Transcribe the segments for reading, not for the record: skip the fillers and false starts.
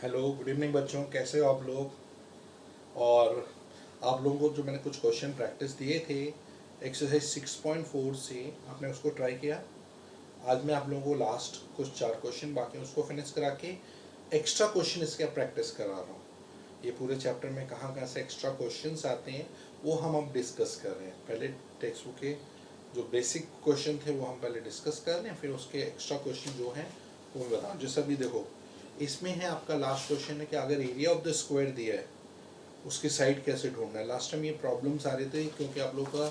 Hello, good evening बच्चों, कैसे हो आप लोग। और आप लोगों को जो मैंने कुछ क्वेश्चन प्रैक्टिस दिए थे एक्सरसाइज 6.4 से, आपने उसको ट्राई किया। आज मैं आप लोगों को लास्ट कुछ 4 क्वेश्चन बाकी हैं उसको फिनिश करा के एक्स्ट्रा क्वेश्चन इसके प्रैक्टिस करा रहा हूँ। ये पूरे चैप्टर में कहाँ कहाँ से एक्स्ट्रा क्वेश्चंस आते हैं वो हम अब डिस्कस कर रहे हैं। पहले टेक्स्ट बुक के जो बेसिक क्वेश्चन थे वो हम पहले डिस्कस कर रहे हैं, फिर उसके एक्स्ट्रा क्वेश्चन जो हैं वो मैं बताऊँ। जैसे अभी देखो, इसमें है आपका लास्ट क्वेश्चन है कि अगर एरिया ऑफ द स्क्वायर दिया है उसकी साइड कैसे ढूंढना है। लास्ट टाइम ये प्रॉब्लम्स आ रहे थे क्योंकि आप लोगों का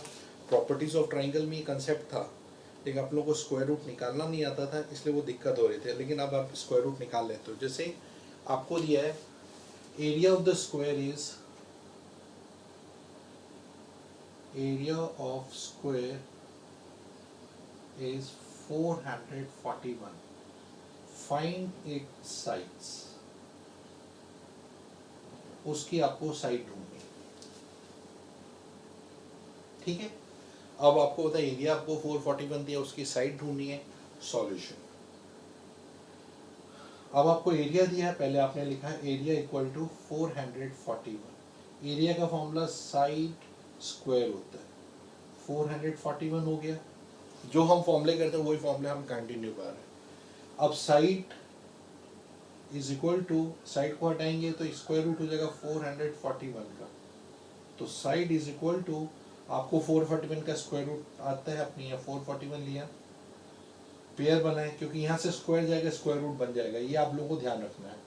प्रॉपर्टीज ऑफ ट्राइंगल में ये कंसेप्ट था, लेकिन आप लोगों को स्क्वायर रूट निकालना नहीं आता था, इसलिए वो दिक्कत हो रही थी। लेकिन अब आप स्क्वायर रूट निकाल लेते हो। जैसे आपको दिया है area of the square is area of square is 441, find its sides. उसकी आपको साइड ढूंढनी है, ठीक है। अब आपको पता है एरिया आपको 441 दिया, उसकी साइड ढूंढनी है। सॉल्यूशन, अब आपको एरिया दिया है, पहले आपने लिखा है एरिया इक्वल टू 441। एरिया का फॉर्मूला साइड स्क्वायर होता है। 441 हो गया, जो हम फॉर्मूले करते हैं वही फॉर्मूले हम कंटिन्यू कर रहे हैं। अब side is equal to, side को हटाएंगे तो स्क्वायर रूट हो जाएगा 441 का। तो साइड इज इक्वल टू, आपको 441 का स्क्वायर रूट आता है, अपनी 441 लिया, पेयर बनाए, क्योंकि यहाँ से स्क्वायर जाएगा स्क्वायर रूट बन जाएगा, ये आप लोगों को ध्यान रखना है।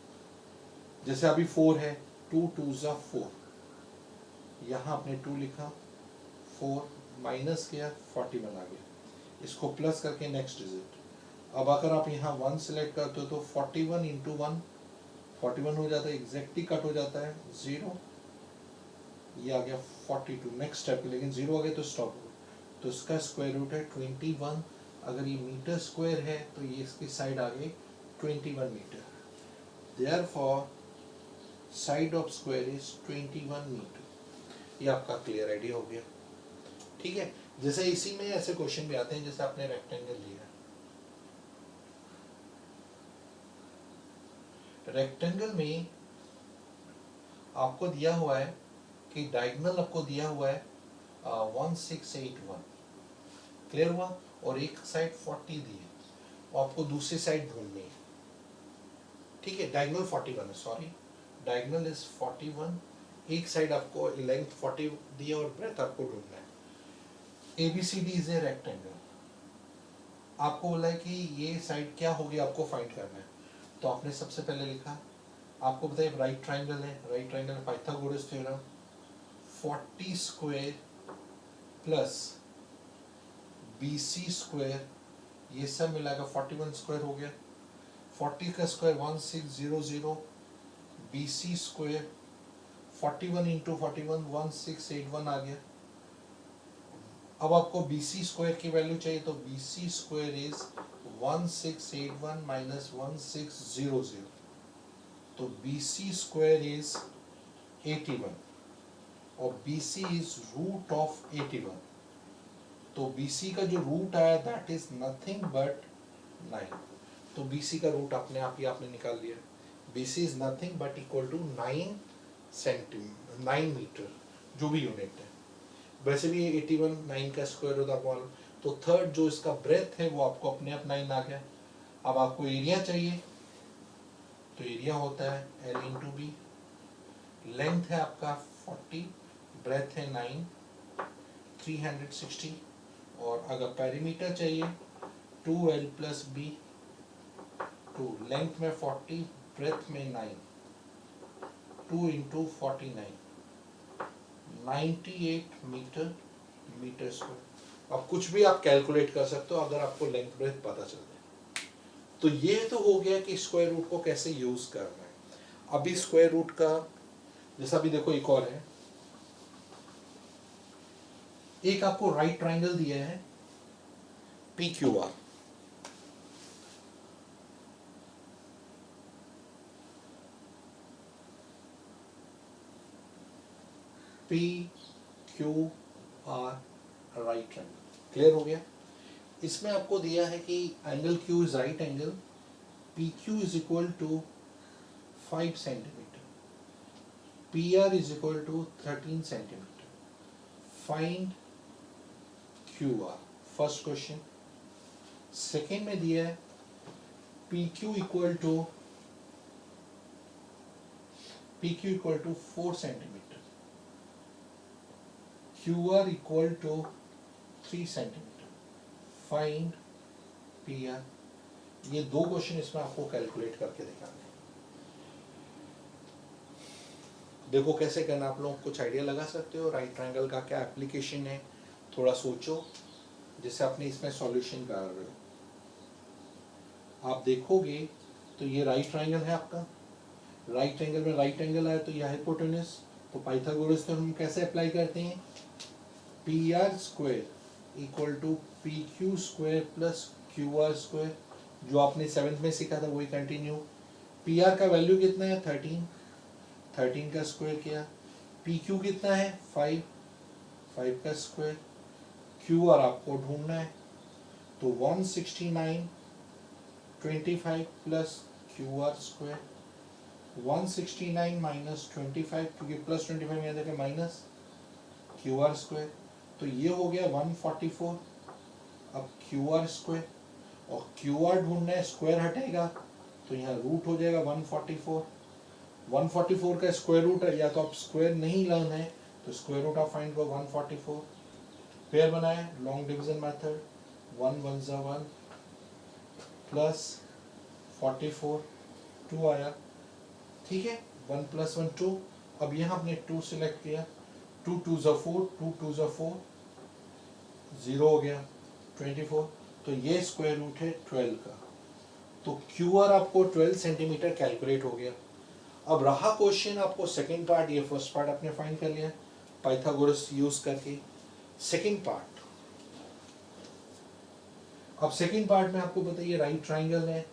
जैसे अभी 4 है, 2 2 ज़ा 4, यहाँ आपने 2 लिखा, 4 माइनस किया, 41 आ गया। इसको प्लस करके नेक्स्ट डिजिट। अब अगर आप यहाँ 1 सेलेक्ट करते हो तो 41 इंटू 1 41 हो जाता है, एग्जैक्टली कट हो जाता है 0, ये आ गया 42 नेक्स्ट स्टेप। लेकिन 0 आ गया तो स्टॉप हो, तो इसका स्क्वायर रूट है 21। अगर ये मीटर स्क्वायर है तो ये इसकी साइड आ गई 21 metre. Therefore side of square is 21 metre. ये आपका क्लियर आइडिया हो गया, ठीक है। जैसे इसी में ऐसे क्वेश्चन भी आते हैं, जैसे आपने रेक्टेंगल लिया, रेक्टेंगल में आपको दिया हुआ है कि डायगोनल आपको दिया हुआ है 1681, क्लियर हुआ, और एक साइड 40 दी है और आपको दूसरी साइड ढूंढनी है, ठीक है। डायगोनल 41 है, सॉरी, डायगोनल इज 41, एक साइड आपको लेंथ 40 दी है और ब्रेथ आपको ढूंढना है। ABCD इज ए रेक्टेंगल, आपको बोला है कि ये साइड क्या होगी आपको फाइंड करना है। तो आपने सबसे पहले लिखा, आपको बताइए राइट ट्राइंगल है, राइट ट्राइंगल में Pythagoras theorem, 40 square plus BC square, ये सब मिलाकर 41 स्क्वायर हो गया। 40 का स्क्वायर 1600, BC स्क्वायर 41 इंटू 41 1681 आ गया। अब आपको BC स्क्वायर की वैल्यू चाहिए, तो BC स्क्वायर इज 1681 माइनस 1600, तो BC स्क्वायर इज 81 और BC इज रूट ऑफ 81। तो BC का जो रूट आया दैट इज नथिंग बट 9। तो BC का रूट अपने आप ही आपने निकाल लिया। BC is nothing but equal to 9 centimetre, 9 metre, जो भी यूनिट है। वैसे भी 81 9 का स्क्वायर होता है। तो थर्ड जो इसका ब्रेथ है वो आपको अपने आप 9 आ गया। अब आपको एरिया चाहिए, तो एरिया होता है L इंटू बी, लेंथ है आपका 40, ब्रेथ है 9, 360, और अगर पेरीमीटर चाहिए 2L प्लस बी, 2 लेंथ में 40, ब्रेथ में 9, 2 इंटू 49, 98 मीटर, मीटर स्क्वायर। अब कुछ भी आप कैलकुलेट कर सकते हो अगर आपको लेंथ ब्रेथ पता चल जाए। तो ये तो हो गया कि स्क्वायर रूट को कैसे यूज करना है। अभी स्क्वायर रूट का, जैसा अभी देखो एक और है, एक आपको राइट ट्राइंगल दिया है PQR, PQR right triangle, clear हो गया। इसमें आपको दिया है कि angle Q is right angle, PQ is equal to 5 centimetre, PR is equal to 13 centimetre, find QR। First question. Second में दिया है PQ equal to 4 centimetre, QR equal to 3 centimetre, find PR। ये दो क्वेश्चन इसमें आपको calculate करके दिखाने हैं। देखो कैसे करना, आप लोग कुछ आइडिया लगा सकते हो राइट ट्रायंगल का क्या एप्लीकेशन है, थोड़ा सोचो जैसे आपने इसमें सॉल्यूशन कर रहे हो। आप देखोगे तो ये राइट ट्रायंगल है आपका, राइट ट्रायंगल में राइट एंगल आया तो यह हाइपोटेनस, तो पाइथागोरस में हम कैसे अप्लाई करते हैं, PR square equal to PQ square plus QR square, जो आपने 7th में सीखा था वही कंटिन्यू। PR का वैल्यू कितना है 13 का स्क्वायर किया, PQ कितना है 5 का स्क्वायर, QR आपको ढूंढना है तो 169 25 प्लस QR स्क्वायर, 169 माइनस 25 क्योंकि प्लस 25 में देखा माइनस QR स्क्वायर, तो ये हो गया 144। अब QR स्क्वायर और QR ढूंढना है, स्क्वायर हटेगा तो यहाँ रूट हो जाएगा 144। 144 का स्क्वायर रूट है, या तो आप स्क्वायर नहीं लेना है तो स्क्वायर रूट ऑफ फाइंड को 144। पेयर बनाए लॉन्ग डिवीजन मेथड, 1 1 ज़ा 1 प्लस 44 2 आया, ठीक है 1 प्लस 1 2। अब यहाँ आपने 2 सिलेक्ट किया, 2 2 ज़ा 4 2 2 ज़ा 4 0 हो गया 24, तो ये स्क्वायर रूट है 12 का, तो QR आपको 12 सेंटीमीटर कैलकुलेट हो गया। अब रहा क्वेश्चन आपको सेकंड पार्ट, ये फर्स्ट पार्ट आपने फाइंड कर लिया पाइथागोरस यूज करके। सेकंड पार्ट, अब सेकंड पार्ट में आपको बताइए राइट ट्रायंगल है,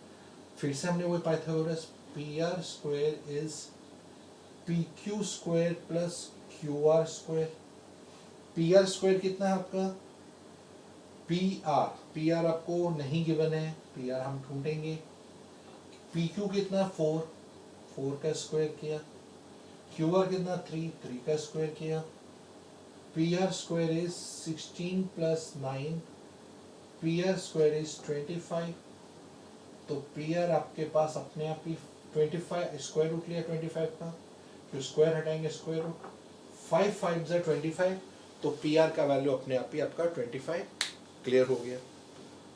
फिर से हमने वही Pythagoras, PR square is PQ square plus QR square. PR square कितना है आपका, PR आपको नहीं गिवन है, PR हम ढूंढेंगे। PQ कितना 4 का स्क्वायर किया, QR कितना 3 का स्क्वायर किया, PR square is 16 plus 9, PR square is 25, तो PR आपके पास अपने आप ही 25 स्क्वायर रूट लिया 25 का, जो स्क्वायर हटाएंगे स्क्वायर रूट, 5 5 ज़ा 25, तो PR का वैल्यू अपने आप ही आपका 25 क्लियर हो गया।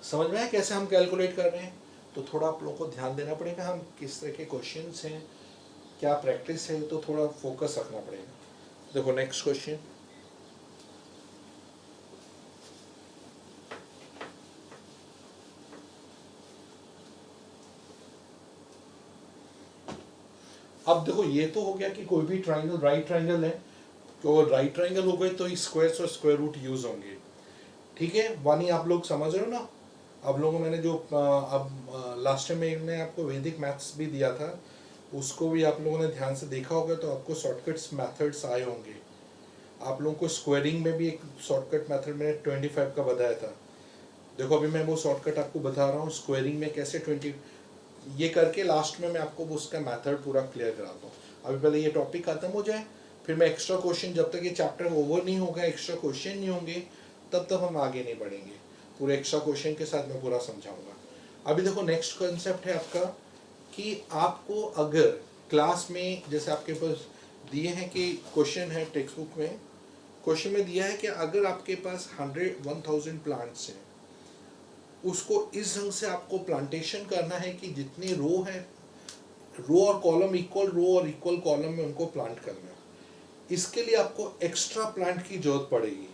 समझ में आया कैसे हम कैलकुलेट कर रहे हैं, तो थोड़ा आप लोगों को ध्यान देना पड़ेगा, हम किस तरह के क्वेश्चंस हैं, क्या प्रैक्टिस है, तो थोड़ा फोकस रखना पड़ेगा। देखो नेक्स्ट क्वेश्चन, अब देखो ये तो हो गया कि कोई भी ट्रायंगल राइट ट्रायंगल है, तो राइट ट्रायंगल हो गए तो स्क्वायर्स और स्क्वायर रूट यूज होंगे, ठीक है। वानी आप लोग समझ रहे हो ना, आप लोगों को मैंने जो अब लास्ट टाइम मैंने आपको वैदिक मैथ्स भी दिया था, उसको भी आप लोगों ने ध्यान से देखा होगा, तो आपको शॉर्टकट्स मेथड्स आए होंगे। आप लोगों को स्क्वायरिंग में भी एक शॉर्टकट मेथड मैंने 25 का बताया था। देखो अभी मैं वो शॉर्टकट आपको बता रहा हूँ, स्क्वायरिंग में कैसे 20 ये करके लास्ट में मैं आपको उसका मेथड पूरा क्लियर कराता हूँ। अभी पहले ये टॉपिक खत्म हो जाए, फिर मैं एक्स्ट्रा क्वेश्चन, जब तक ये चैप्टर ओवर नहीं होगा, एक्स्ट्रा क्वेश्चन नहीं होंगे, तब तक हम आगे नहीं बढ़ेंगे। पूरे एक्स्ट्रा क्वेश्चन के साथ मैं पूरा समझाऊंगा। अभी देखो नेक्स्ट कॉन्सेप्ट है आपका कि आपको अगर क्लास में, जैसे आपके पास दिए हैं कि क्वेश्चन है टेक्स्ट बुक में, क्वेश्चन में दिया है कि अगर आपके पास 1000 प्लांट्स हैं, उसको इस ढंग से आपको प्लांटेशन करना है कि जितने रो है, रो और कॉलम इक्वल, रो और इक्वल कॉलम में उनको प्लांट करना है। इसके लिए आपको एक्स्ट्रा प्लांट की जरूरत पड़ेगी,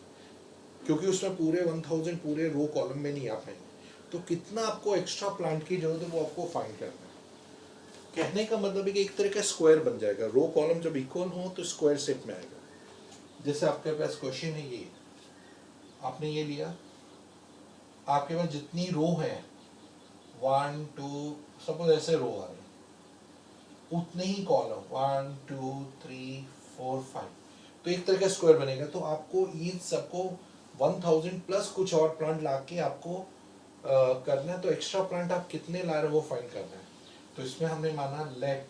क्योंकि उसमें पूरे 1000 पूरे रो कॉलम में नहीं आ पाएंगे, तो कितना आपको एक्स्ट्रा प्लांट की जरूरत है वो आपको फाइंड करना है। कहने का मतलब है कि एक तरह का स्क्वायर बन जाएगा, रो कॉलम जब इक्वल हो तो स्क्वायर शेप में आएगा। जैसे आपके पास क्वेश्चन है, ये आपने ये लिया, आपके पास जितनी रो है 1 2 सपोज ऐसे रो आ रहे, उतने ही कॉलम 1 2 3 4 5, तो एक तरह का स्क्वायर बनेगा। तो आपको ईच सबको 1000 प्लस कुछ और प्लांट ला के आपको करना है, तो एक्स्ट्रा प्लांट आप कितने ला रहे हो वो फाइंड करना है। तो इसमें हमने माना लेट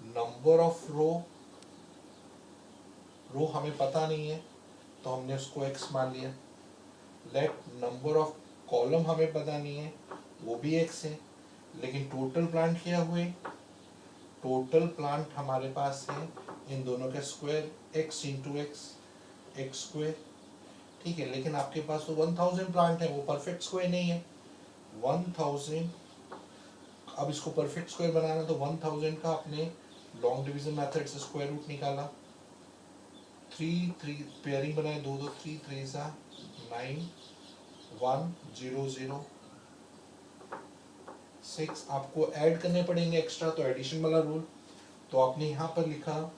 नंबर ऑफ रो हमें पता नहीं है तो हमने उसको x मान लिया। लेट नंबर ऑफ कॉलम हमें पता नहीं है, वो भी x है, लेकिन टोटल प्लांट क्या हुए, टोटल प्लांट हमारे पास है इन दोनों के square x into x square. ठीक है, लेकिन आपके पास तो 1000 प्लांट है, वो परफेक्ट स्क्वायर नहीं है। 1000, अब इसको परफेक्ट स्क्वायर बनाना तो 1000 का आपने लॉन्ग डिवीजन मेथड से स्क्वायर रूट निकाला, 3 पेयरिंग बनाए, 2 2 3 3 सा 9 1 0 0 6। आपको ऐड करने पड़ेंगे एक्स्ट्रा, तो एडिशन वाला रूल, तो आपने यहाँ पर लिखा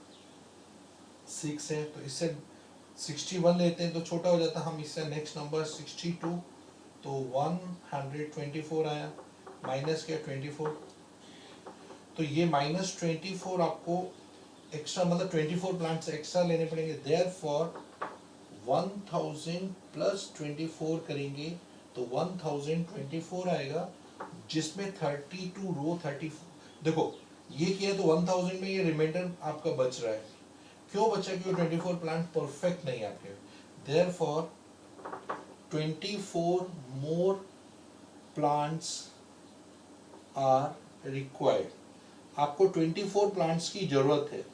6 है, तो इससे 61 लेते हैं तो छोटा हो जाता, हम इससे नेक्स्ट नंबर 62, तो 124 आया, माइनस क्या 24, तो ये -24 आपको एक्स्ट्रा, मतलब 24 प्लांट्स एक्स्ट्रा लेने पड़ेंगे। देयरफॉर 1000 प्लस 24 करेंगे तो 1024 आएगा, जिसमें 32 रो 34, देखो ये किया तो 1000 में ये रिमाइंडर आपका बच रहा है। क्यों बचा? क्योंकि 24 प्लांट परफेक्ट नहीं आपके। Therefore 24 more plants are required. आपको 24 प्लांट्स की जरूरत है,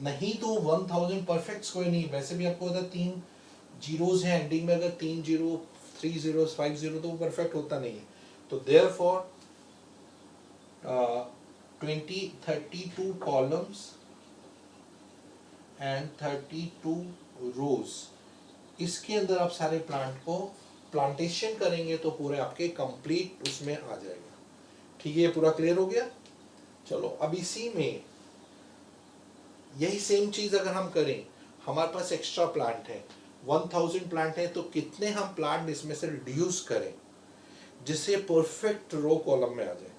नहीं तो 1000 परफेक्ट स्क्वायर नहीं। वैसे भी आपको पता 3 जीरोस हैं एंडिंग में, अगर 3 जीरो 3 जीरो 5 जीरो तो वो परफेक्ट होता नहीं है। तो देयरफॉर 32 कॉलम्स एंड 32 रोज, इसके अंदर आप सारे प्लांट को प्लांटेशन करेंगे तो पूरे आपके कंप्लीट उसमें आ जाएगा। ठीक है, ये पूरा क्लियर हो गया। चलो अब इसी में यही सेम चीज अगर हम करें, हमारे पास एक्स्ट्रा प्लांट है, 1000 प्लांट है, तो कितने हम प्लांट इसमें से रिड्यूस करें जिससे परफेक्ट रो कॉलम में आ जाए।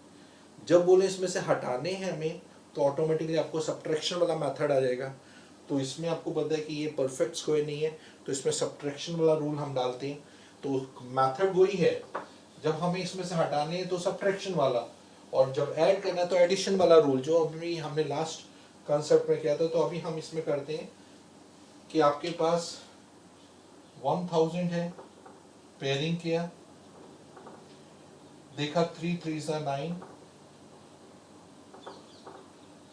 जब बोले इसमें से हटाने हैं हमें, तो ऑटोमेटिकली आपको सब्ट्रैक्शन वाला मेथड आ जाएगा। तो इसमें आपको पता है कि ये परफेक्ट स्क्वायर नहीं है, तो इसमें सब्ट्रैक्शन वाला रूल हम डालते हैं। तो मेथड वही है, जब हमें इसमें से हटाने हैं तो सब्ट्रैक्शन वाला, और जब ऐड करना है तो एडिशन वाला रूल, जो अभी हमने लास्ट कॉन्सेप्ट में किया था। तो अभी हम इसमें करते हैं कि आपके पास 1000 है, पेयरिंग किया, देखा 3 3 सा 9,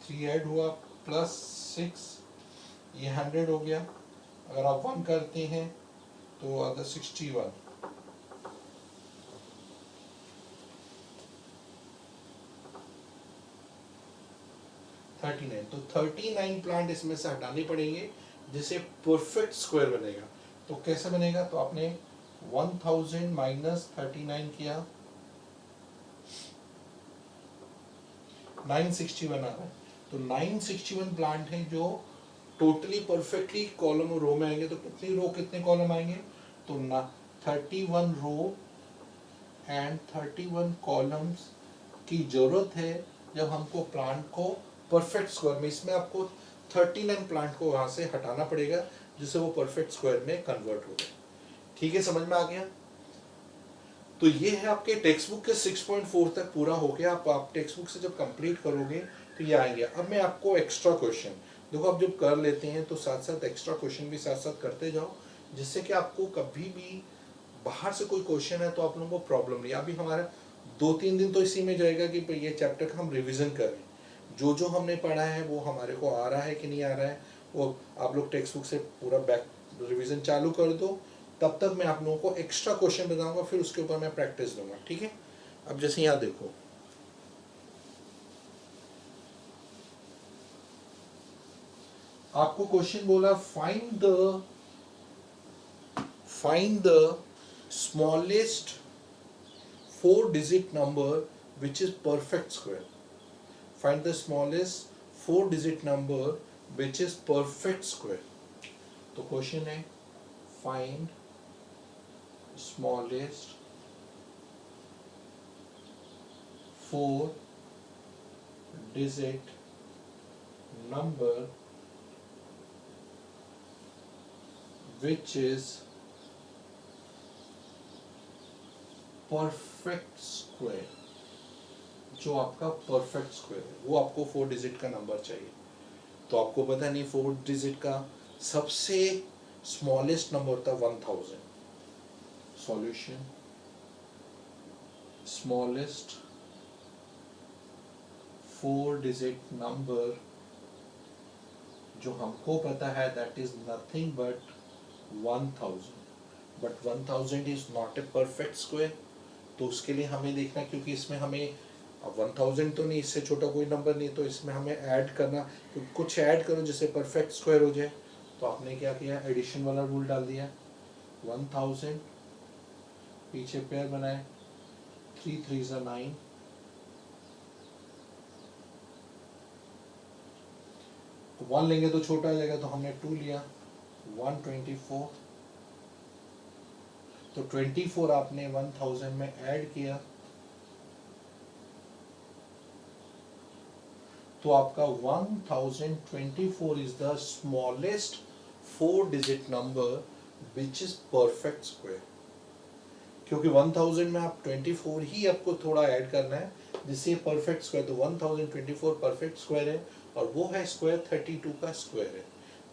3 ऐड हुआ प्लस 6, ये 100 हो गया। अगर आप 1 करते हैं तो आता 61, 39, तो 39 प्लांट इसमें से हटाने पड़ेंगे जिससे परफेक्ट स्क्वायर बनेगा। तो कैसे बनेगा? तो आपने 1000 माइनस 39 किया, 961 आ रहा है। तो 961 प्लांट है जो टोटली परफेक्टली कॉलम और रो में आएंगे। तो कितनी रो कितने कॉलम आएंगे? तो 31 रो एंड 31 कॉलम्स की जरूरत है जब हमको प्लांट को परफेक्ट स्क्वायर में, इसमें आपको 39 प्लांट को वहां से हटाना पड़ेगा जिससे वो परफेक्ट स्क्वायर में कन्वर्ट हो जाए। ठीक है, समझ में आ गया? तो ये है आपके टेक्स्ट बुक के 6.4 तक पूरा हो गया। आप टेक्स्ट बुक से जब कंप्लीट करोगे तो ये आएंगे। अब मैं आपको एक्स्ट्रा क्वेश्चन, देखो आप जब कर लेते हैं तो साथ साथ एक्स्ट्रा क्वेश्चन भी साथ साथ करते जाओ, जिससे कि आपको कभी भी बाहर से कोई क्वेश्चन है तो आप लोगों को प्रॉब्लम नहीं। अभी हमारा 2-3 दिन तो इसी में जाएगा कि ये चैप्टर का हम रिविजन करें, जो जो हमने पढ़ा है वो हमारे को आ रहा है कि नहीं आ रहा है, वो आप लोग टेक्स्ट बुक से पूरा बैक रिविजन चालू कर दो। तब तक मैं आप लोगों को एक्स्ट्रा क्वेश्चन बताऊंगा, फिर उसके ऊपर मैं प्रैक्टिस दूंगा। ठीक है, अब जैसे यहाँ देखो, आपको क्वेश्चन बोला find the smallest 4 digit number which is perfect square. Find the smallest 4 digit number which is perfect square. तो क्वेश्चन है find smallest 4 digit number which is perfect square। जो आपका परफेक्ट स्क्वायर है वो आपको 4 डिजिट का number चाहिए। तो आपको पता नहीं 4 डिजिट का सबसे स्मॉलेस्ट नंबर होता है 1000। सॉल्यूशन, स्मॉलेस्ट 4 डिजिट नंबर जो हमको पता है that is nothing but 1000, but 1000 is not a perfect square. तो उसके लिए हमें देखना, क्योंकि इसमें हमें 1000 तो नहीं, इससे छोटा कोई नंबर नहीं, तो इसमें हमें ऐड करना, क्योंकि कुछ ऐड करो जिससे परफेक्ट स्क्वायर हो जाए। तो आपने क्या किया, एडिशन वाला रूल डाल दिया। 1000 पीछे पेयर बनाए, 3 3 ज़ा 9, 1 लेंगे तो छोटा आ जाएगा, तो हमने 2 लिया, 124। तो 24 आपने 1000 में ऐड किया तो आपका 1024 is the smallest 4 digit number which is perfect square. क्योंकि 1000 में आप 24 ही आपको थोड़ा ऐड करना है जिससे परफेक्ट स्क्वायर, तो 1024 परफेक्ट स्क्वायर है, और वो है स्क्वायर 32 का स्क्वायर है।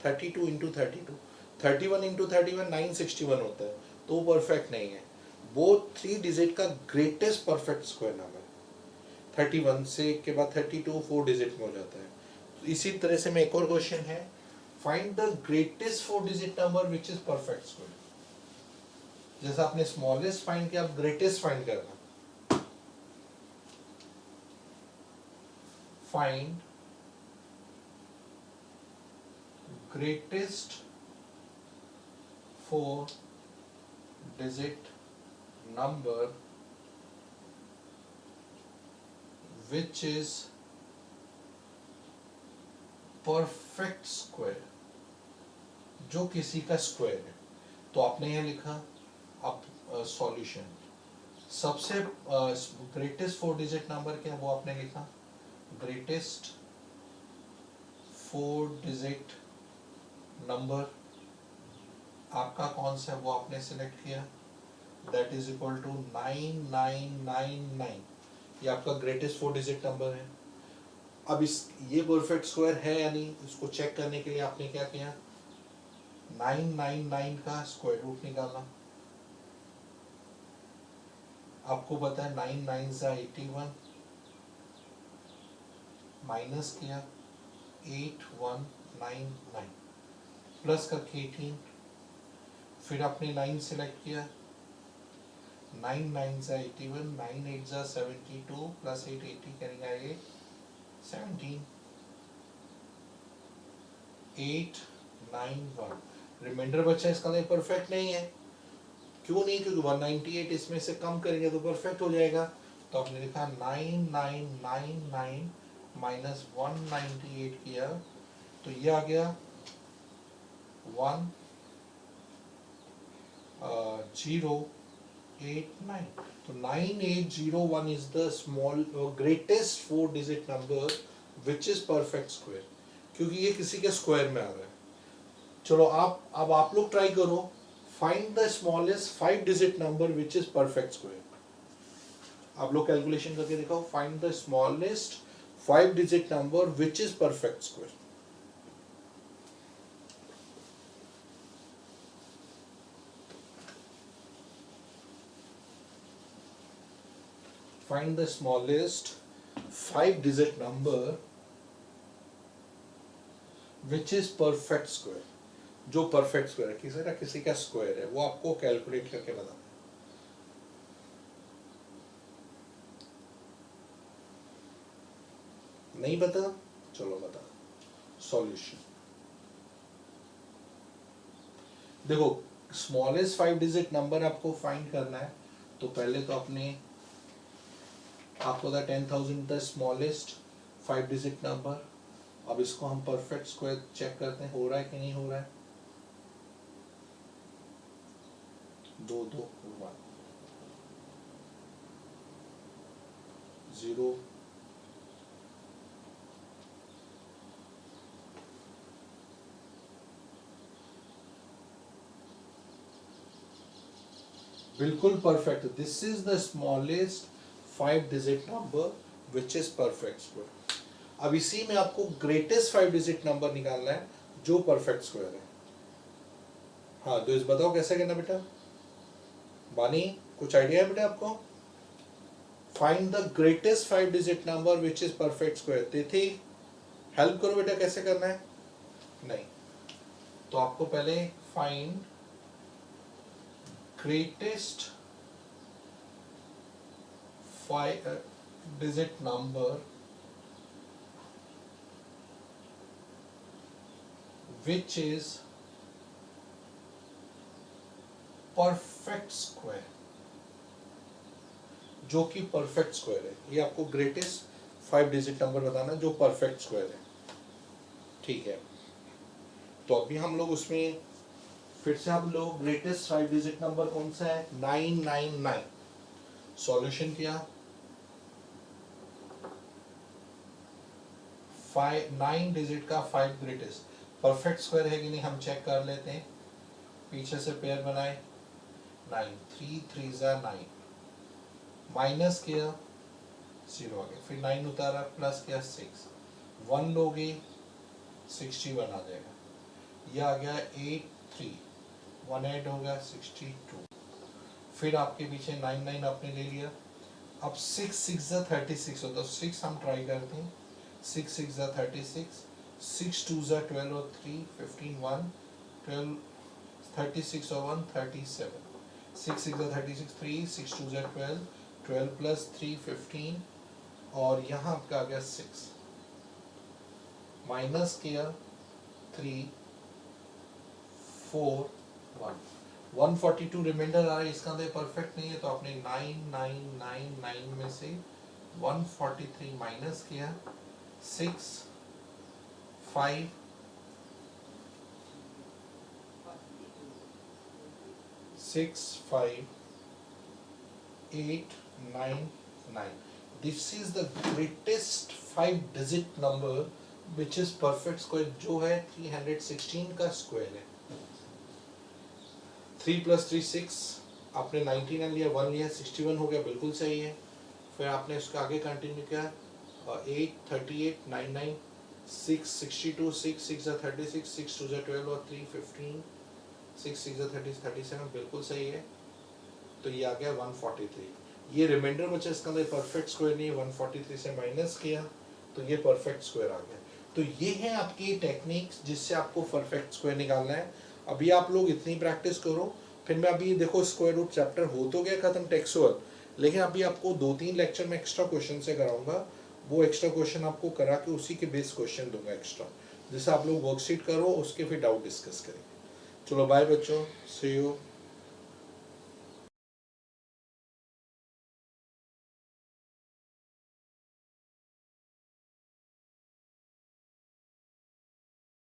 32 इंटू 32, 31 इंटू 31 961 होता है, तो वो परफेक्ट नहीं है। वो 3 डिजिट का ग्रेटेस्ट परफेक्ट स्क्वायर नंबर है। 31 से के बाद 32 4 डिजिट में हो जाता है। तो इसी तरह से मैं एक और क्वेश्चन है, find the greatest 4 digit number which is perfect square. जैसा आपने स्मॉलेस्ट फाइंड किया, आप ग्रेटेस्ट फाइंड करना। Find greatest 4 digit number which is perfect square, जो किसी का स्क्वायर है। तो आपने यहाँ लिखा अब सॉल्यूशन, सबसे ग्रेटेस्ट 4 डिजिट नंबर क्या है वो आपने लिखा, ग्रेटेस्ट 4 डिजिट नंबर आपका कौन सा है वो आपने सिलेक्ट किया, दैट इज इक्वल टू 9999। ये आपका ग्रेटेस्ट 4 डिजिट नंबर है। अब इस ये परफेक्ट स्क्वायर है या नहीं, इसको चेक करने के लिए आपने क्या किया, 999 का स्क्वायर रूट निकालना। आपको पता है 9 9 ज़ा 81, माइनस किया 8199, प्लस करके 18, फिर आपने 9 सेलेक्ट किया, 9 9 ज़ा 81, 9 8 ज़ा 72, प्लस 8 80 करेंगे आगे 17, 891। रिमाइंडर बच्चा इसका नहीं परफेक्ट नहीं है, क्यों नहीं, क्योंकि 198 इसमें से कम करेंगे तो परफेक्ट हो जाएगा। तो आपने लिखा 9999 माइनस 198 किया, तो ये आ गया 1089। तो 9801 is the small greatest 4 digit number which is perfect square, क्योंकि ये किसी के स्क्वायर में आ रहा है। चलो अब आप लोग ट्राई करो, find the smallest 5 digit number which is perfect square. आप लोग कैलकुलेशन करके दिखाओ, find the smallest 5 digit number which is perfect square. Find the smallest 5 digit number which is perfect square, जो perfect square है, किसी का square है, वो आपको कैलकुलेट करके बताना। नहीं बता, चलो बता। सॉल्यूशन देखो, स्मॉलेस्ट 5 डिजिट नंबर आपको फाइंड करना है, तो पहले तो आपको था 10,000 द स्मॉलेस्ट 5 डिजिट नंबर। अब इसको हम परफेक्ट स्क्वायर चेक करते हैं, हो रहा है कि नहीं हो रहा है। 2 2 1 0 बिल्कुल perfect. This is the smallest 5 digit number which is perfect square. अब इसी में आपको ग्रेटेस्ट 5 डिजिट नंबर निकालना है जो परफेक्ट स्क्वायर है। हाँ तो इस बताओ कैसे करना बेटा, बानी कुछ आइडिया है बेटा आपको? Find the greatest 5 digit number which is perfect square. तिथि हेल्प करो बेटा, कैसे करना है? नहीं, तो आपको पहले find greatest 5 digit number which is perfect square, जो कि परफेक्ट स्क्वायर है। ये आपको ग्रेटेस्ट 5 डिजिट नंबर बताना जो परफेक्ट स्क्वायर है, ठीक है। तो अभी हम लोग उसमें फिर से आप लोग ग्रेटेस्ट 5 डिजिट नंबर कौन सा है? 999। सॉल्यूशन किया, 9 डिजिट का 5 ग्रेटेस्ट परफेक्ट स्क्वायर है कि नहीं हम चेक कर लेते हैं। पीछे से पेयर बनाए, 9 3 3 9, माइनस किया 0 आ गया, फिर 9 उतारा प्लस किया 6, 1 लोगे 61 आ जाएगा, ये आ गया 8 3, 1 ऐड होगा 62, फिर आपके पीछे 9 9 आपने ले लिया। अब 6 6 36 होता है, 6 हम ट्राई करते हैं, 6 6 36, 6 2 12 और 3 15 1 12 36 और 1 37, 6 6 36 3 6 2 12 12 प्लस 3 15 और यहाँ आपका आ गया 6, माइनस किया 3 4 1, 142 रिमाइंडर आ रहा है, इसका अंदर परफेक्ट नहीं है तो आपने 9999 में से 143 माइनस किया, 6 5 6 5 8 9 9। This is the greatest 5 digit number which is perfect square, जो है 316 का स्क्वायर है। 3 + 3 6, आपने 99 लिया, 1 लिया 61 हो गया, बिल्कुल सही है। फिर आपने उसका आगे कंटिन्यू किया, 8 38 99 6 62 6 6 36 6 2 12 और 3 15 6 6 30 37, बिल्कुल सही है। तो ये आ गया 143। ये रिमाइंडर बचा, इसका अंदर परफेक्ट स्क्वायर नहीं है, 143 से माइनस किया तो ये परफेक्ट स्क्वायर आ गया। तो ये है आपकी टेक्निक्स जिससे आपको परफेक्ट स्क्वायर निकालना है। अभी आप लोग इतनी प्रैक्टिस करो, फिर मैं अभी देखो स्क्वायर रूट चैप्टर हो तो गया खत्म टेक्सुअल, लेकिन अभी आपको 2-3 लेक्चर में एक्स्ट्रा क्वेश्चन से कराऊंगा, वो एक्स्ट्रा क्वेश्चन आपको करा के उसी के बेस क्वेश्चन दूंगा एक्स्ट्रा, जिससे आप लोग वर्कशीट करो, उसके फिर डाउट डिस्कस करेंगे। चलो बाय बच्चों, सी यू।